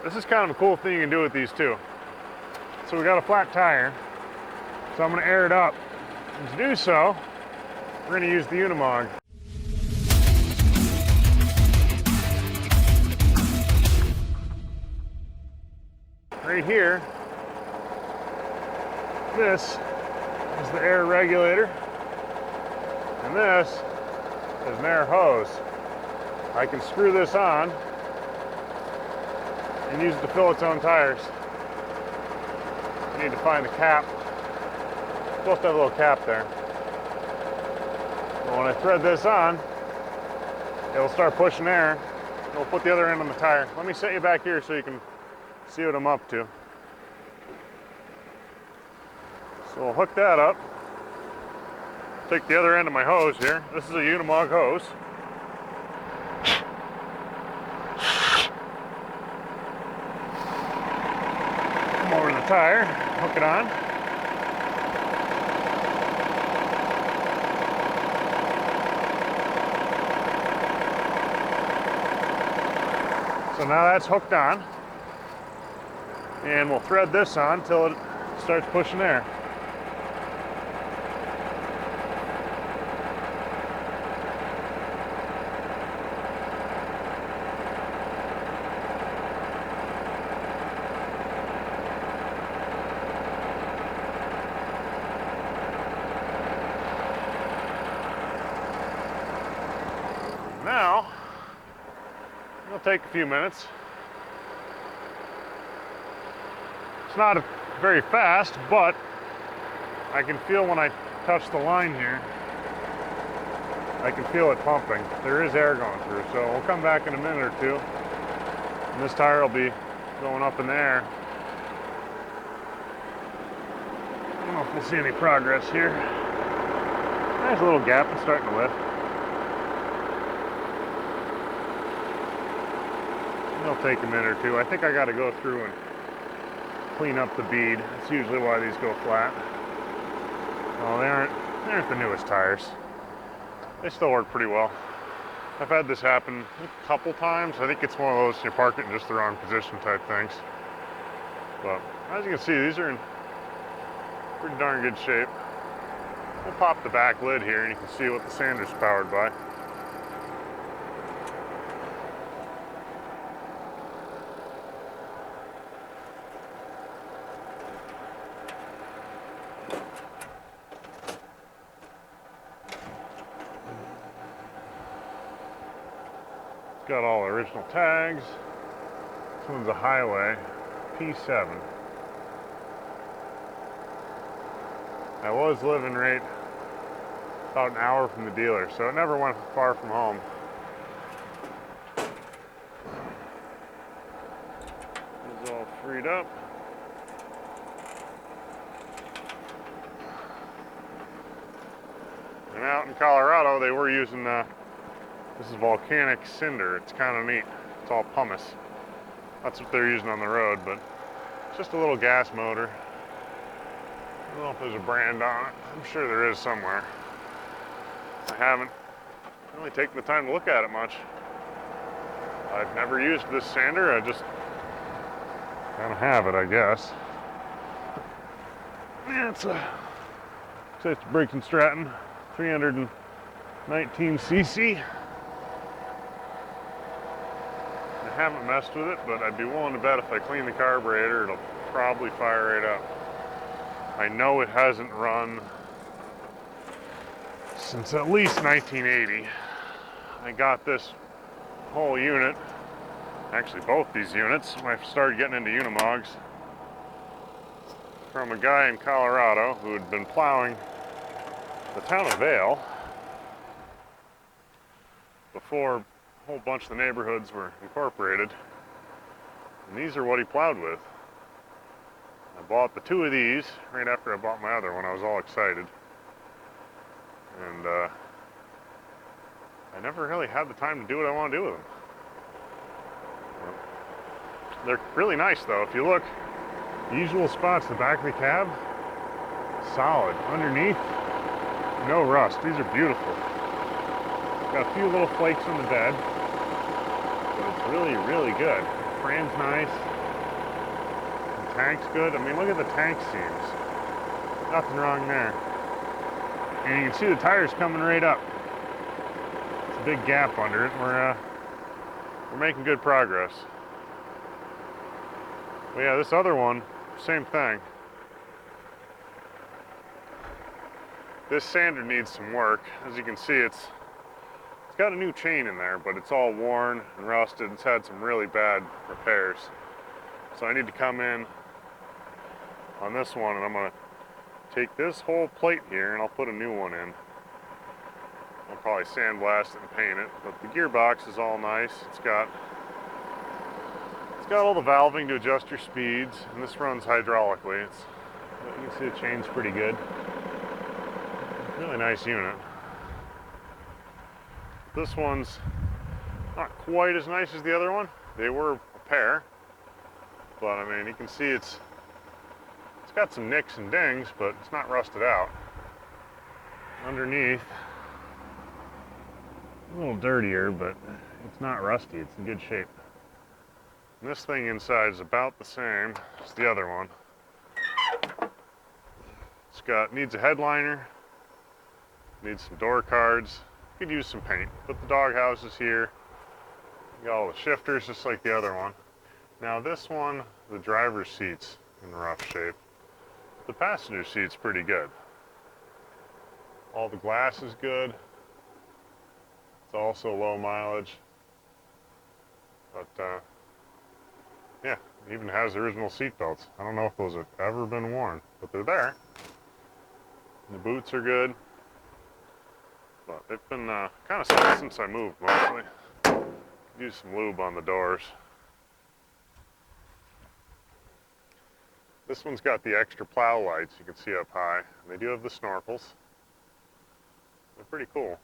this is kind of a cool thing you can do with these too. So we got a flat tire, so I'm going to air it up. And to do so, we're going to use the Unimog. Right here, this is the air regulator, and this is an air hose. I can screw this on and use it to fill its own tires. You need to find the cap. It's supposed to have a little cap there. But when I thread this on, it'll start pushing air. It'll put the other end on the tire. Let me set you back here so you can see what I'm up to. So we'll hook that up. Take the other end of my hose here. This is a Unimog hose. Come over to the tire, hook it on. So now that's hooked on. And we'll thread this on until it starts pushing air. Now, it'll take a few minutes. It's not very fast, but I can feel when I touch the line here, I can feel it pumping. There is air going through, so we'll come back in a minute or two, and this tire will be going up in the air. I don't know if we'll see any progress here. There's a little gap, it's starting to lift. It'll take a minute or two. I think I got to go through and clean up the bead. That's usually why these go flat. Well, they aren't the newest tires. They still work pretty well. I've had this happen a couple times. I think it's one of those you park it in just the wrong position type things. But as you can see, these are in pretty darn good shape. We'll pop the back lid here and you can see what the sander's powered by. Got all the original tags. This one's a Highway P7. I was living right about an hour from the dealer, so it never went far from home. It's all freed up. And out in Colorado, they were using this is volcanic cinder. It's kind of neat. It's all pumice. That's what they're using on the road, but it's just a little gas motor. I don't know if there's a brand on it. I'm sure there is somewhere. I haven't really taken the time to look at it much. I've never used this sander. I just kind of have it, I guess. Yeah, it's Briggs & Stratton 319cc. I haven't messed with it, but I'd be willing to bet if I clean the carburetor, it'll probably fire right up. I know it hasn't run since at least 1980. I got this whole unit, actually both these units, when I started getting into Unimogs, from a guy in Colorado who had been plowing the town of Vail before a whole bunch of the neighborhoods were incorporated. And these are what he plowed with. I bought the two of these right after I bought my other one. I was all excited. And I never really had the time to do what I want to do with them. They're really nice though. If you look, the usual spots, the back of the cab, solid. Underneath, no rust. These are beautiful. Got a few little flakes on the bed, but it's really, really good. Fran's nice. tank's good. I mean, look at the tank seams. Nothing wrong there. And you can see the tires coming right up. It's a big gap under it. We're making good progress. But yeah, this other one, same thing. This sander needs some work. As you can see, it's got a new chain in there, but it's all worn and rusted. It's had some really bad repairs. So I need to come in on this one, and I'm gonna take this whole plate here and I'll put a new one in. I'll probably sandblast it and paint it, but the gearbox is all nice. It's got all the valving to adjust your speeds, and this runs hydraulically. You can see the chain's pretty good. Really nice unit. This one's not quite as nice as the other one. They were a pair, but I mean, you can see it's got some nicks and dings, but it's not rusted out. Underneath, a little dirtier, but it's not rusty. It's in good shape. And this thing inside is about the same as the other one. Needs a headliner, needs some door cards. Could use some paint. Put the dog houses here. You got all the shifters just like the other one. Now this one, the driver's seat's in rough shape. The passenger seat's pretty good. All the glass is good. It's also low mileage. But yeah, it even has original seat belts. I don't know if those have ever been worn, but they're there. And the boots are good. But they've been kind of stuck since I moved, mostly. Use some lube on the doors. This one's got the extra plow lights you can see up high. They do have the snorkels. They're pretty cool.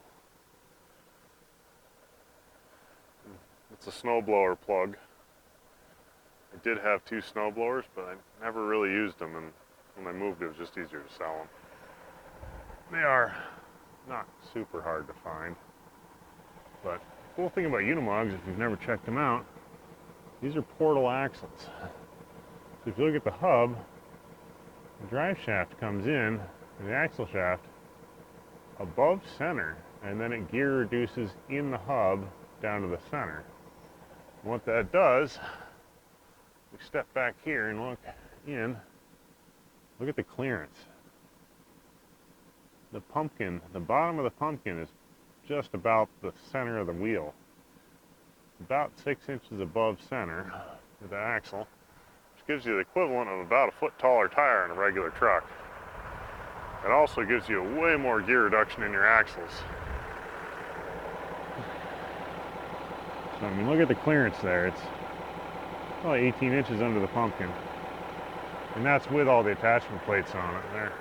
It's a snowblower plug. I did have 2 snowblowers, but I never really used them, and when I moved it was just easier to sell them. They are not super hard to find, but the cool thing about Unimogs, if you've never checked them out, these are portal axles. So if you look at the hub, the drive shaft comes in, and the axle shaft above center, and then it gear reduces in the hub down to the center. And what that does, we step back here and look in, look at the clearance. The pumpkin, the bottom of the pumpkin is just about the center of the wheel. About 6 inches above center with the axle, which gives you the equivalent of about a foot taller tire in a regular truck. It also gives you a way more gear reduction in your axles. So I mean, look at the clearance there. It's probably 18 inches under the pumpkin. And that's with all the attachment plates on it there.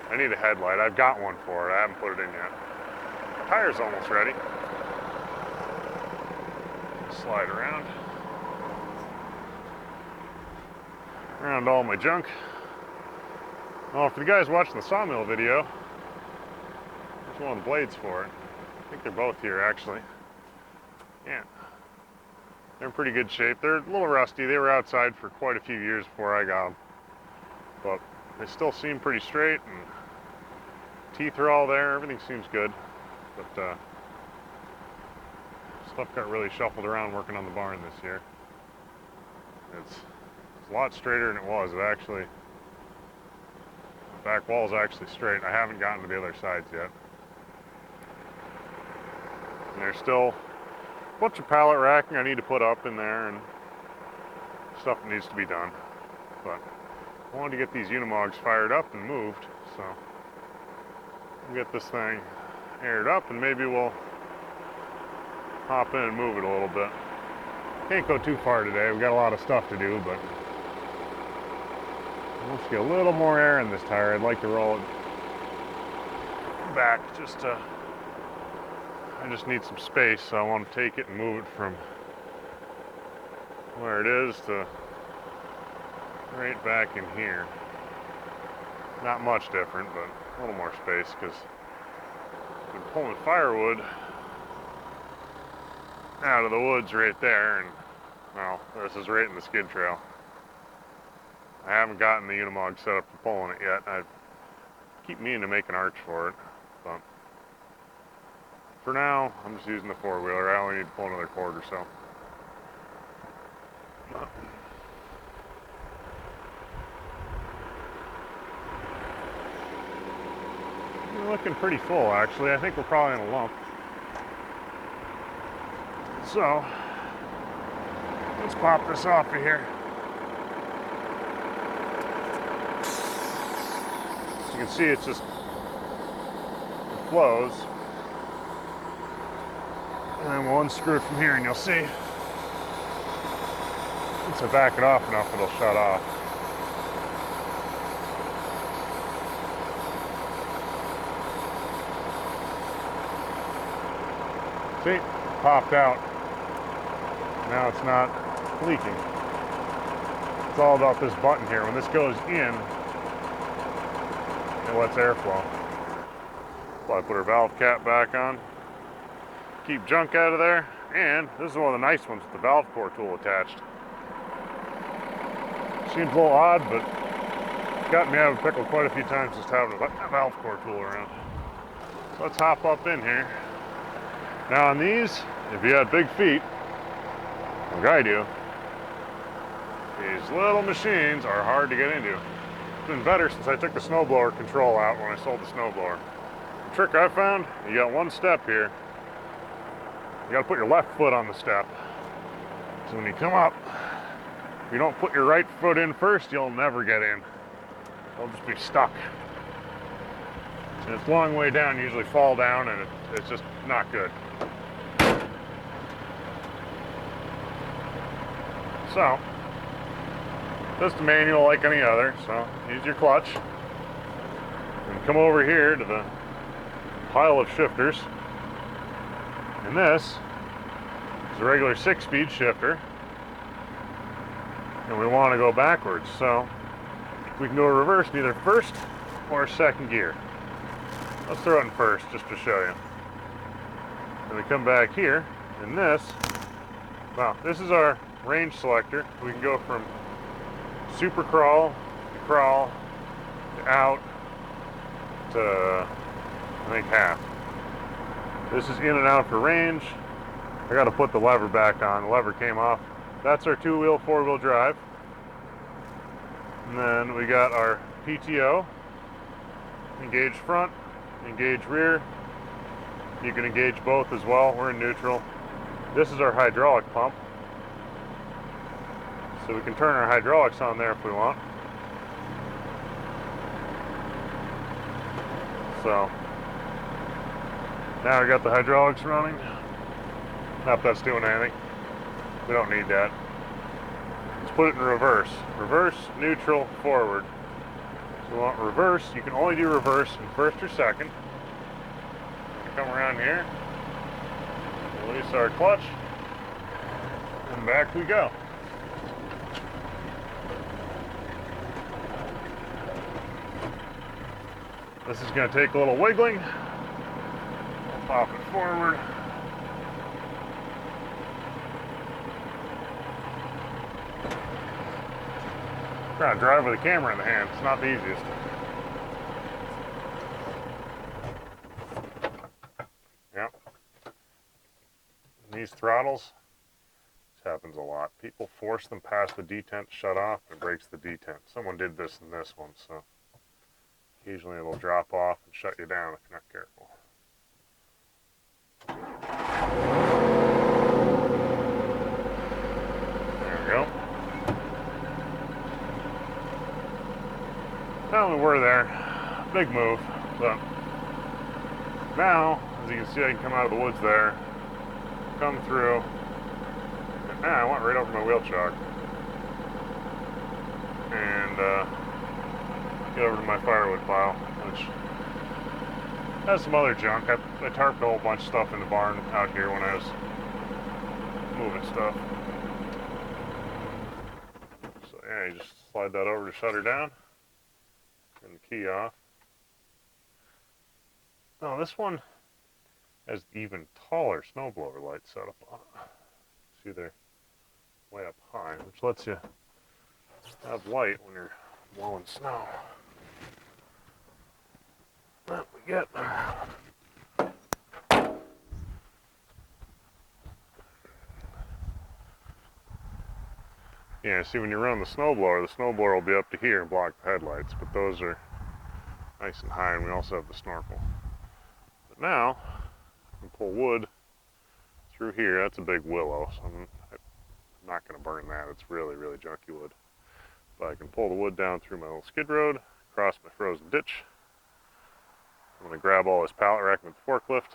I need a headlight. I've got one for it. I haven't put it in yet. The tire's almost ready. Slide around all my junk. Oh, for the guys watching the sawmill video, there's one of the blades for it. I think they're both here, actually. Yeah. They're in pretty good shape. They're a little rusty. They were outside for quite a few years before I got them. But they still seem pretty straight, and teeth are all there. Everything seems good. But stuff got really shuffled around working on the barn this year. It's a lot straighter than it was. It actually, the back wall's actually straight. I haven't gotten to the other sides yet. And there's still a bunch of pallet racking I need to put up in there and stuff that needs to be done. But I wanted to get these Unimogs fired up and moved, so we'll get this thing aired up and maybe we'll hop in and move it a little bit. Can't go too far today. We've got a lot of stuff to do, but let's get a little more air in this tire. I'd like to roll it back just to, I just need some space, so I want to take it and move it from where it is to right back in here. Not much different, but a little more space because I've been pulling firewood out of the woods right there, and well, this is right in the skid trail. I haven't gotten the Unimog set up for pulling it yet. I keep meaning to make an arch for it, but for now, I'm just using the four-wheeler. I only need to pull another cord or so. We're looking pretty full, actually. I think we're probably in a lump. So, let's pop this off of here. As you can see, it's just, it flows. And then we'll unscrew it from here and you'll see. Once I back it off enough, it'll shut off. See, popped out. Now it's not leaking. It's all about this button here. When this goes in, it lets airflow. So I put our valve cap back on. Keep junk out of there. And this is one of the nice ones with the valve core tool attached. Seems a little odd, but got me out of a pickle quite a few times just having a valve core tool around. So let's hop up in here. Now on these, if you had big feet, like I do, these little machines are hard to get into. It's been better since I took the snowblower control out when I sold the snowblower. The trick I found, you got one step here. You gotta put your left foot on the step. So when you come up, if you don't put your right foot in first, you'll never get in. You'll just be stuck. And it's a long way down, you usually fall down and it's just not good. So, just a manual like any other, so use your clutch. And come over here to the pile of shifters. And this is a regular 6-speed shifter. And we want to go backwards, so we can go reverse in either first or second gear. Let's throw it in first just to show you. Then we come back here, and this is our range selector. We can go from super crawl to out to I think half. This is in and out for range. I got to put the lever back on. The lever came off. That's our 2-wheel, 4-wheel drive. And then we got our PTO. Engage front, engage rear. You can engage both as well. We're in neutral. This is our hydraulic pump. So we can turn our hydraulics on there if we want. So now we got the hydraulics running. Not that that's doing anything. We don't need that. Let's put it in reverse. Reverse, neutral, forward. So we want reverse. You can only do reverse in first or second. Come around here. Release our clutch. And back we go. This is going to take a little wiggling. Pop it forward. Trying to drive with a camera in the hand. It's not the easiest. Yep. These throttles, this happens a lot. People force them past the detent to shut off and it breaks the detent. Someone did this in this one, so occasionally it'll drop off and shut you down if you're not careful. There we go. Now we're there. Big move, but now, as you can see, I can come out of the woods there, come through, and I went right over my wheel chuck, and get over to my firewood pile, which has some other junk. I tarped a whole bunch of stuff in the barn out here when I was moving stuff. So yeah, you just slide that over to shut her down. Turn the key off. Oh, this one has even taller snowblower lights set up on it. See, they're way up high, which lets you have light when you're blowing snow. What we get? Yeah, see, when you run the snowblower will be up to here and block the headlights, but those are nice and high, and we also have the snorkel. But now, I can pull wood through here. That's a big willow, so I'm not going to burn that. It's really, really junky wood. But I can pull the wood down through my little skid road, across my frozen ditch. I'm going to grab all this pallet rack with the forklift.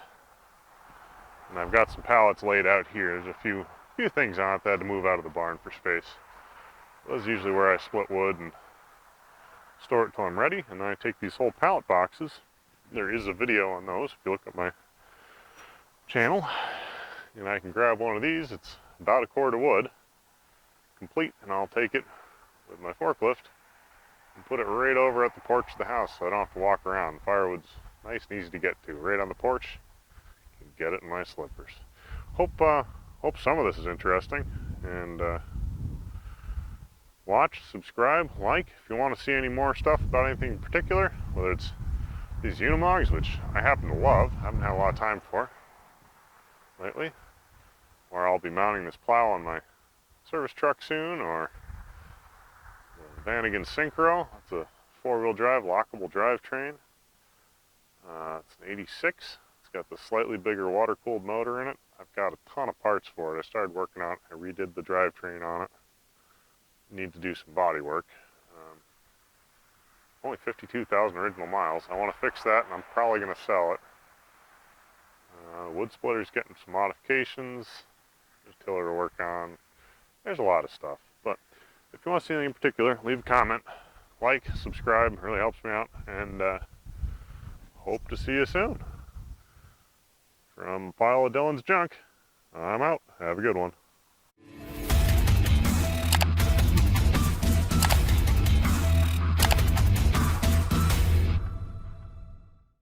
And I've got some pallets laid out here. There's a few things on it that I had to move out of the barn for space. This is usually where I split wood and store it till I'm ready. And then I take these whole pallet boxes. There is a video on those if you look at my channel. And I can grab one of these. It's about a cord of wood, complete, and I'll take it with my forklift and put it right over at the porch of the house so I don't have to walk around. The firewood's nice and easy to get to. Right on the porch, you can get it in my slippers. Hope some of this is interesting, and watch, subscribe, like if you want to see any more stuff about anything in particular, whether it's these Unimogs, which I happen to love, haven't had a lot of time for lately, or I'll be mounting this plow on my service truck soon, or the Vanagon Synchro. It's a four-wheel drive, lockable drivetrain. It's an 86. It's got the slightly bigger water-cooled motor in it. I've got a ton of parts for it. I started working on it. I redid the drivetrain on it. Need to do some body work. Only 52,000 original miles. I want to fix that, and I'm probably going to sell it. The wood splitter's getting some modifications. There's a tiller to work on. There's a lot of stuff. But if you want to see anything in particular, leave a comment. Like, subscribe, it really helps me out. And hope to see you soon. From a pile of Dylan's junk, I'm out. Have a good one.